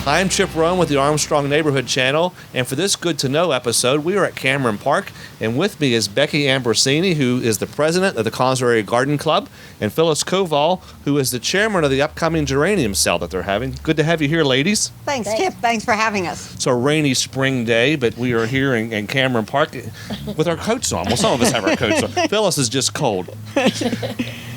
I'm Chip Rowan with the Armstrong Neighborhood Channel, and for this Good to Know episode, we are at Cameron Park, and with me is Becky Ambrosini, who is the president of the Connellsville Garden Club, and Phyllis Koval, who is the chairman of the upcoming Geranium Sale that they're having. Good to have you here, ladies. Thanks, Chip. Thanks for having us. It's a rainy spring day, but we are here in Cameron Park with our coats on. Well, some of us have our coats on. Phyllis is just cold.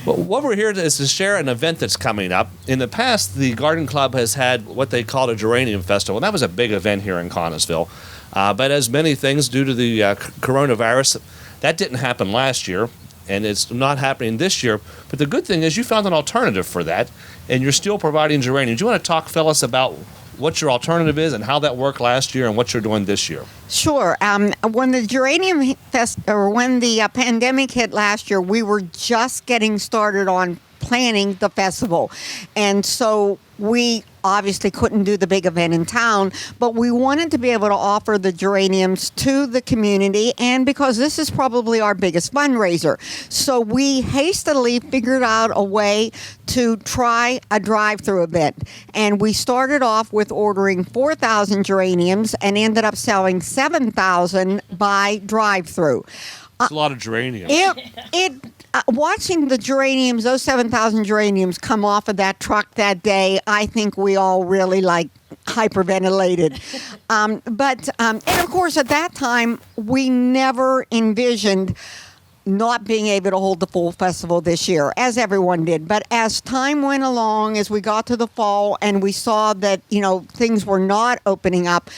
Well, what we're here is to share an event that's coming up. In the past, the Garden Club has had what they called a Geranium Festival, and that was a big event here in Connellsville. But as many things, due to the coronavirus, that didn't happen last year, and it's not happening this year. But the good thing is you found an alternative for that, and you're still providing geraniums. Do you want to talk, Phyllis, about what your alternative is and how that worked last year and what you're doing this year? Sure. When the pandemic hit last year, we were just getting started on planning the festival. And so we obviously couldn't do the big event in town, but we wanted to be able to offer the geraniums to the community, and because this is probably our biggest fundraiser. So we hastily figured out a way to try a drive-through event. And we started off with ordering 4,000 geraniums and ended up selling 7,000 by drive-through. It's a lot of geraniums. Watching the geraniums, those 7,000 geraniums come off of that truck that day, I think we all really hyperventilated. And of course, at that time, we never envisioned not being able to hold the full festival this year, as everyone did. But as time went along, as we got to the fall and we saw that, things were not opening up,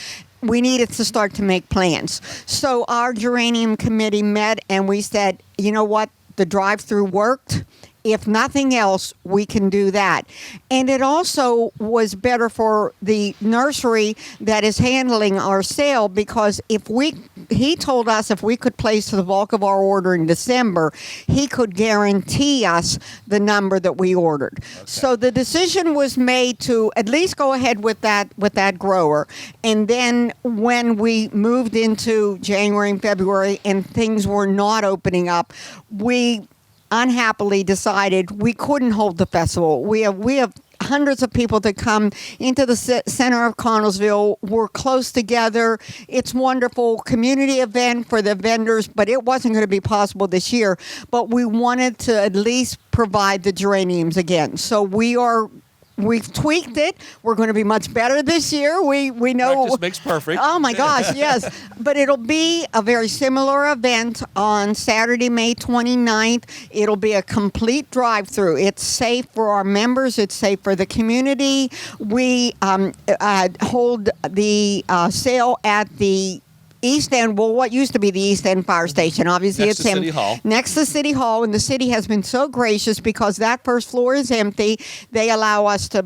we needed to start to make plans. So our geranium committee met and we said, you know what? The drive-through worked. If nothing else, we can do that. And it also was better for the nursery that is handling our sale, because he told us if we could place the bulk of our order in December, he could guarantee us the number that we ordered. Okay. So the decision was made to at least go ahead with that grower. And then when we moved into January and February and things were not opening up, we unhappily decided we couldn't hold the festival. We have hundreds of people that come into the center of Connellsville. We're close together. It's wonderful community event for the vendors, but it wasn't going to be possible this year. But we wanted to at least provide the geraniums again. So we've tweaked it. We're going to be much better this year. We know. Practice makes perfect. Oh my gosh, yes. But it'll be a very similar event on Saturday, May 29th. It'll be a complete drive-through. It's safe for our members. It's safe for the community. We hold the sale at the East End, what used to be the East End Fire Station. Obviously, next to City Hall. Next to City Hall, and the city has been so gracious because that first floor is empty. They allow us to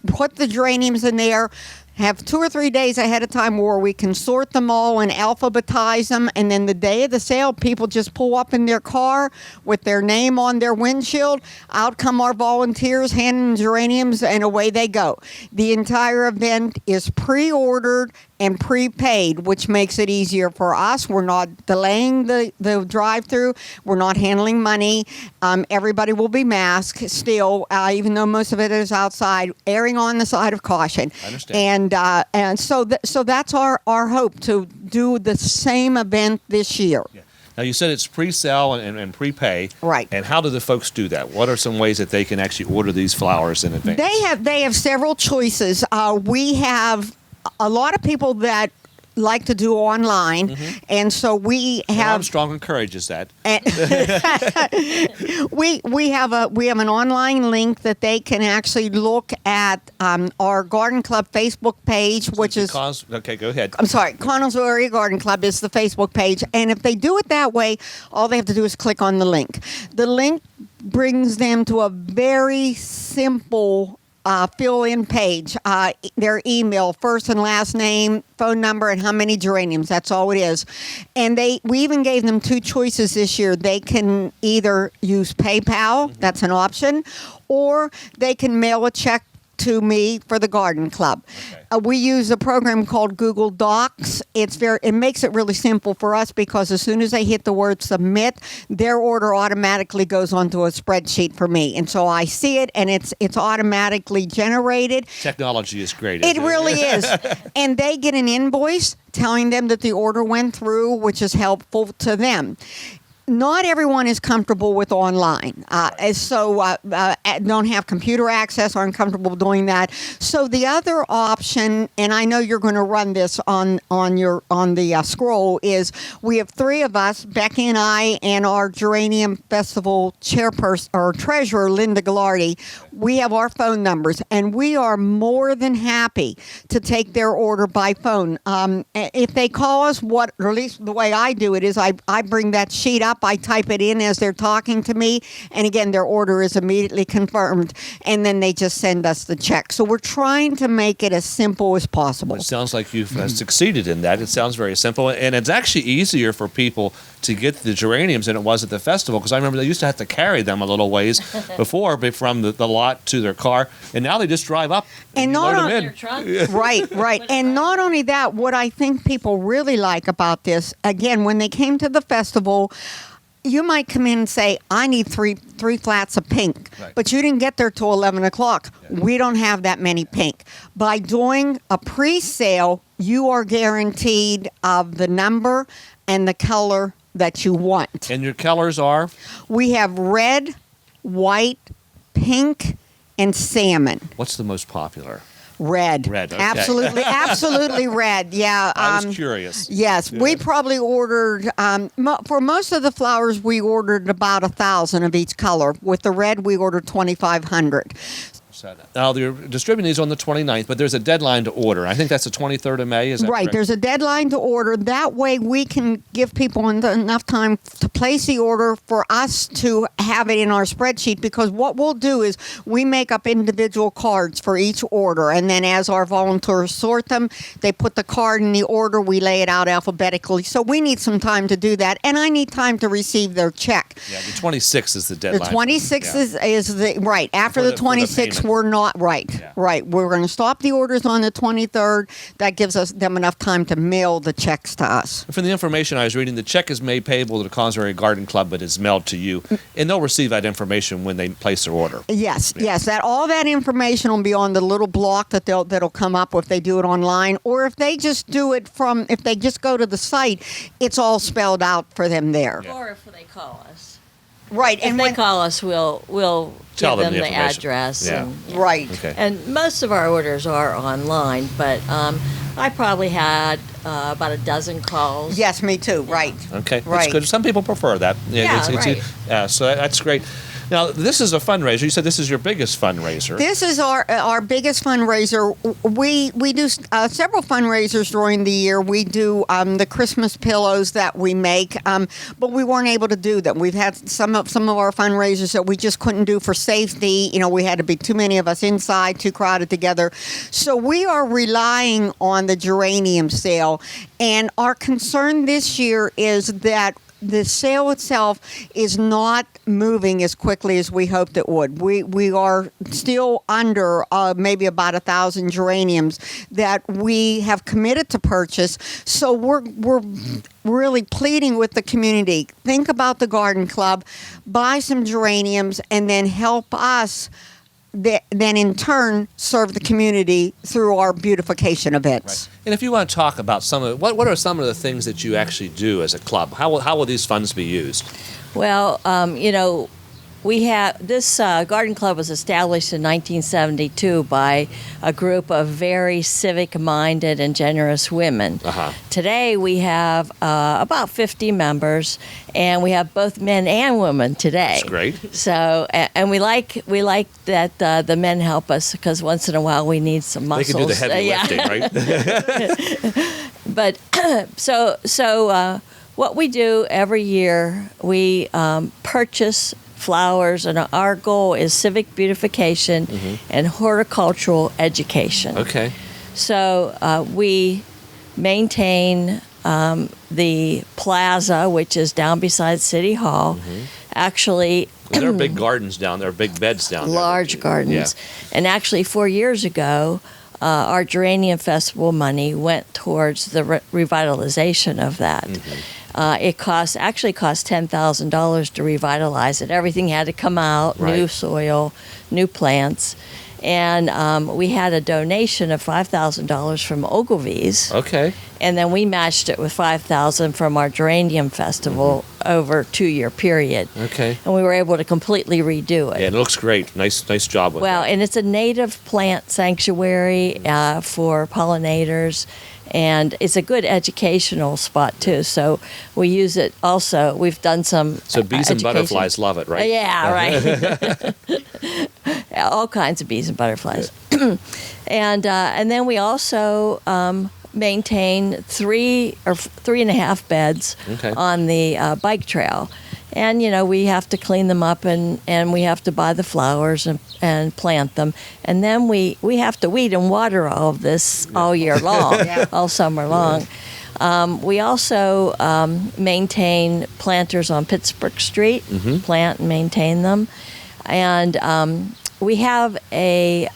put the geraniums in there, have 2 or 3 days ahead of time where we can sort them all and alphabetize them, and then the day of the sale, people just pull up in their car with their name on their windshield. Out come our volunteers handing geraniums, and away they go. The entire event is pre-ordered and prepaid, which makes it easier for us. We're not delaying the drive-through. We're not handling money. Everybody will be masked still, even though most of it is outside, erring on the side of caution. I understand. And so that's our hope, to do the same event this year. Yeah. Now, you said it's pre-sale and prepay. Right. And how do the folks do that? What are some ways that they can actually order these flowers in advance? They have several choices. We have a lot of people that like to do online, and so we have. Armstrong encourages that. we have an online link that they can actually look at our Garden Club Facebook page, which is. Okay, go ahead. I'm sorry, Connellsville Area Garden Club is the Facebook page, and if they do it that way, all they have to do is click on the link. The link brings them to a very simple fill-in page, their email, first and last name, phone number, and how many geraniums. That's all it is. And we even gave them 2 choices this year. They can either use PayPal, that's an option, or they can mail a check to me for the garden club. Okay. We use a program called Google Docs. It makes it really simple for us because as soon as they hit the word submit, their order automatically goes onto a spreadsheet for me, and so I see it, and it's automatically generated. Technology is great. It isn't really is, and they get an invoice telling them that the order went through, which is helpful to them. Not everyone is comfortable with online, don't have computer access, aren't comfortable doing that. So the other option, and I know you're going to run this on the scroll, is we have three of us, Becky and I, and our Geranium Festival chairperson or treasurer, Linda Gallardi. We have our phone numbers, and we are more than happy to take their order by phone. If they call us, or at least the way I do it is I bring that sheet up. I type it in as they're talking to me, and again, their order is immediately confirmed, and then they just send us the check. So we're trying to make it as simple as possible. It sounds like you've succeeded in that. It sounds very simple, and it's actually easier for people to get the geraniums than it was at the festival, because I remember they used to have to carry them a little ways before from the lot to their car, and now they just drive up and load them in. Right. And not only that, what I think people really like about this, again, when they came to the festival, you might come in and say, I need three flats of pink, but you didn't get there till 11 o'clock. Yeah. We don't have that many pink. By doing a pre-sale, you are guaranteed of the number and the color that you want. And your colors are? We have red, white, pink, and salmon. What's the most popular? Red. Okay. Absolutely red. Yeah. I was curious. Yes. Yeah. We probably ordered, for most of the flowers, we ordered about 1,000 of each color. With the red, we ordered 2,500. Now, they're distributing these on the 29th, but there's a deadline to order. I think that's the 23rd of May, is that right? Correct? There's a deadline to order. That way we can give people enough time to place the order for us to have it in our spreadsheet, because what we'll do is we make up individual cards for each order, and then as our volunteers sort them, they put the card in the order, we lay it out alphabetically. So we need some time to do that, and I need time to receive their check. Yeah, the 26th is the deadline. The 26th is the, right. After the 26th, we're not, right. Yeah. Right. We're going to stop the orders on the 23rd. That gives them enough time to mail the checks to us. From the information I was reading, the check is made payable to the Connellsville Garden Club, but is mailed to you, and they'll receive that information when they place their order. Yes. All that information will be on the little block that'll come up if they do it online, or if they just do it if they just go to the site, it's all spelled out for them there. Yeah. Or if they call us. Right. If they call us, we'll tell give them the the address. Yeah. Right. Okay. And most of our orders are online, but I probably had about a dozen calls. Yes, me too. Right. Okay. Right. That's good. Some people prefer that. Right. So that's great. Now, this is a fundraiser. You said this is your biggest fundraiser. This is our biggest fundraiser. We do several fundraisers during the year. We do the Christmas pillows that we make, but we weren't able to do them. We've had some of our fundraisers that we just couldn't do for safety. We had to be too many of us inside, too crowded together. So we are relying on the Geranium Sale, and our concern this year is that the sale itself is not moving as quickly as we hoped it would. We are still under maybe about 1,000 geraniums that we have committed to purchase. So we're really pleading with the community. Think about the garden club, buy some geraniums, and then help us then in turn serve the community through our beautification events. Right. And if you want to talk about what are some of the things that you actually do as a club? How will these funds be used? Well, we have this garden club was established in 1972 by a group of very civic-minded and generous women. Uh-huh. Today we have about 50 members, and we have both men and women today. That's great. So, and we like that the men help us, because once in a while we need some muscles. They can do the heavy lifting, right? But so what we do every year, we purchase flowers, and our goal is civic beautification and horticultural education. Okay. So we maintain the plaza, which is down beside City Hall. Actually, There are big gardens down there, big beds down there. Large gardens. Yeah. And actually, 4 years ago, our Geranium Festival money went towards the revitalization of that. It cost $10,000 to revitalize it. Everything had to come out, Right. new soil, new plants. And we had a donation of $5,000 from Ogilvy's. Okay. And then we matched it with $5,000 from our Geranium Festival over a 2-year period. Okay. And we were able to completely redo it. Yeah, it looks great. Nice job with Well, that. and it's a native plant sanctuary for pollinators, and it's a good educational spot too. So we use it also. We've done some. So bees and education. butterflies love it, right? Yeah, right. All kinds of bees and butterflies, and then we also maintain 3 or 3.5 beds Okay. on the bike trail. And, we have to clean them up and we have to buy the flowers and plant them. And then we have to weed and water all of this all year long, all summer long. We also maintain planters on Pittsburgh Street, plant and maintain them. And we have a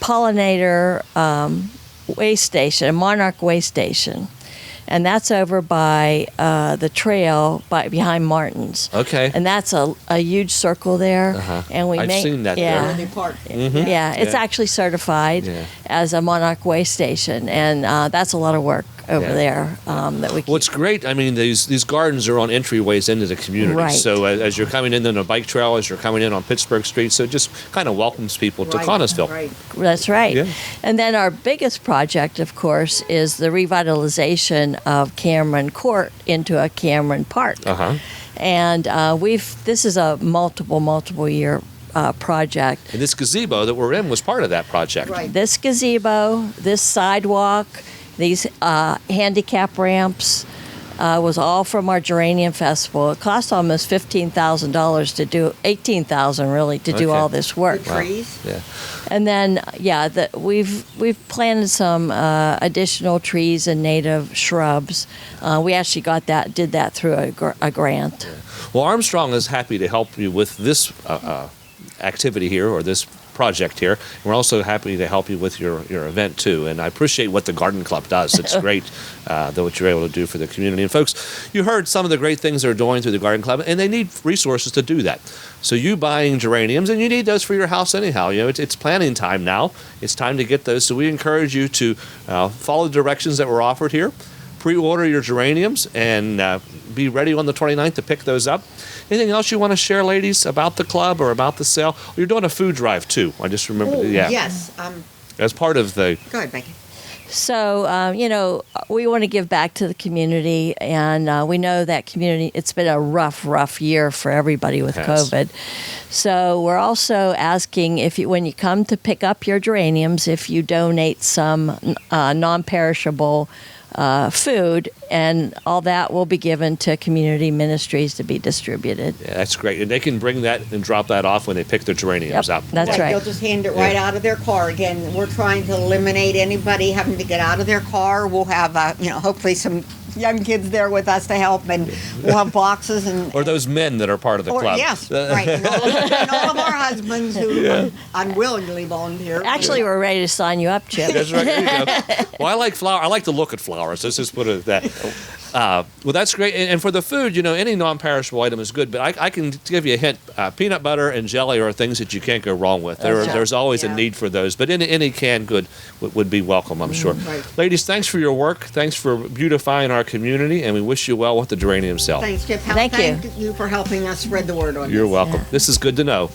pollinator way station, a monarch way station. And that's over by the trail behind Martin's. Okay. And that's a huge circle there. And we I've seen that yeah, there. Yeah, it's Yeah. actually certified Yeah. as a monarch way station, and that's a lot of work over Yeah. there that we keep. What's great, I mean, these gardens are on entryways into the community. Right. So as you're coming in on a bike trail, as you're coming in on Pittsburgh Street, so it just kind of welcomes people to Connellsville. That's right. Yeah. And then our biggest project, of course, is the revitalization of Cameron Court into a Cameron Park. And this is a multiple year project. And this gazebo that we're in was part of that project. Right. This gazebo, this sidewalk, these handicap ramps was all from our Geranium Festival. It cost almost $15,000 to do, $18,000 really to do Okay. all this work. Trees. Yeah. And then, we've planted some additional trees and native shrubs. We actually did that through a grant. Well, Armstrong is happy to help you with this activity here, or this project here. We're also happy to help you with your event too. And I appreciate what the Garden Club does. It's great what you're able to do for the community. And folks, you heard some of the great things they're doing through the Garden Club, and they need resources to do that. So you buying geraniums, and you need those for your house anyhow. It's planting time now. It's time to get those. So we encourage you to follow the directions that were offered here. Pre-order your geraniums and be ready on the 29th to pick those up. Anything else you want to share, ladies, about the club or about the sale? You're doing a food drive too. I just remember. Yes. As part of the. Go ahead, Becky. So, we want to give back to the community, and we know that community, it's been a rough year for everybody with Yes. COVID. So we're also asking when you come to pick up your geraniums, if you donate some non-perishable food, and all that will be given to community ministries to be distributed. Yeah, that's great. And they can bring that and drop that off when they pick their geraniums Yep, up. that's right. They'll just hand it right out of their car. Again, we're trying to eliminate anybody having to get out of their car. We'll have, hopefully some young kids there with us to help, and we'll have boxes and. Or those men that are part of the club. Yes, right. And all of our husbands who unwillingly volunteer. Actually, we're ready to sign you up, Chip. That's right. There you go. Well, I like flower. I like to look at flowers. Let's just put it at that. Well, that's great. And for the food, any non-perishable item is good. But I can give you a hint. Peanut butter and jelly are things that you can't go wrong with. There's always a need for those. But any canned good would be welcome, I'm sure. Right. Ladies, thanks for your work. Thanks for beautifying our community. And we wish you well with the Geranium Sale. Thanks, Chip. Thank you. Thank you for helping us spread the word on You're this. welcome. This is good to know.